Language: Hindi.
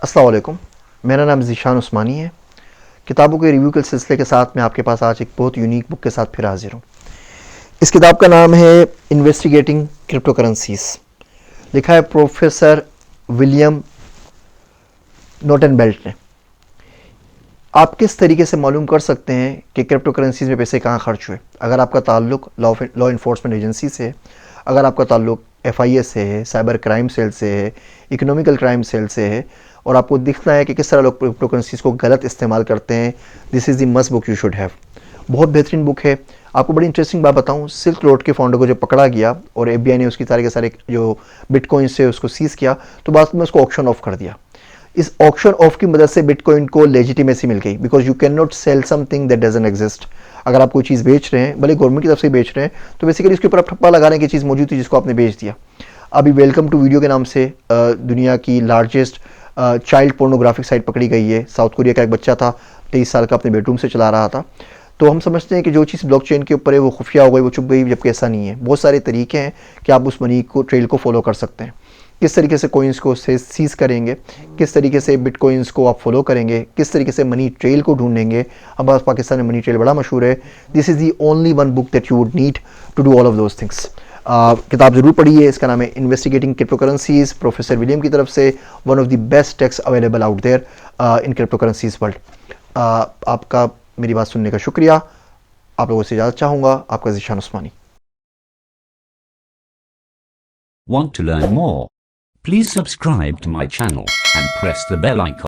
अस्सलाम वालेकुम। मेरा नाम ज़ीशान उस्मानी है। किताबों के रिव्यू के सिलसिले के साथ मैं आपके पास आज एक बहुत यूनिक बुक के साथ फिर हाजिर हूँ। इस किताब का नाम है इन्वेस्टिगेटिंग क्रिप्टो करेंसीज। लिखा है प्रोफेसर विलियम नोटेनबेल्ट ने। आप किस तरीके से मालूम कर सकते हैं कि क्रिप्टो करेंसीज में पैसे कहाँ खर्च हुए? अगर आपका ताल्लुक लॉ इन्फोर्समेंट एजेंसी से है, अगर आपका ताल्लुक FIA से है, साइबर क्राइम सेल से है, इकोनॉमिकल क्राइम सेल से है, और आपको दिखता है कि किस तरह लोग क्रिप्टो करेंसीज को गलत इस्तेमाल करते हैं, this is the must book you should have. बहुत बेहतरीन बुक है। आपको बड़ी इंटरेस्टिंग बात बताऊं, सिल्क रोड के फाउंडर को जब पकड़ा गया और FBI ने उसकी सारे के सारे जो बिटकॉइन से उसको सीज किया, तो बाद में उसको ऑक्शन ऑफ कर दिया। इस ऑक्शन ऑफ की मदद से बिटकॉइन को लेजिटिमेसी मिल गई, because you can not sell something that doesn't exist. अगर आप कोई चीज़ बेच रहे हैं, भले गवर्नमेंट की तरफ से बेच रहे हैं, तो बेसिकली इसके ऊपर आप ठप्पा लगाने की चीज़ मौजूद थी जिसको आपने बेच दिया। अभी वेलकम टू वीडियो के नाम से दुनिया की लार्जेस्ट चाइल्ड पोर्नोग्राफिक साइट पकड़ी गई है। साउथ कोरिया का एक बच्चा था, 23 साल का, अपने बेडरूम से चला रहा था। तो हम समझते हैं कि जो चीज़ ब्लॉकचेन के ऊपर है वो खुफिया हो गई, वो छुप गई, जबकि ऐसा नहीं है। बहुत सारे तरीके हैं कि आप उस मनी को ट्रेल को फॉलो कर सकते हैं। किस तरीके से कोइंस को सीज करेंगे, किस तरीके से बिटकॉइंस को आप फॉलो करेंगे, किस तरीके से मनी ट्रेल को ढूंढेंगे। अब पाकिस्तान में मनी ट्रेल बड़ा मशहूर है। This is the only one book that you would need to do all of those things. किताब ज़रूर पढ़िए। इसका नाम है investigating crypto currencies, professor William की तरफ से। One of the best text available out there in crypto currencies world. आपका मेरी बात सुनने का शुक्रिया। आप लोगों से इजाज़त चाहूँगा। आपका ज़ीशान उस्मानी। Want to learn more? Please subscribe to my channel and press the bell icon.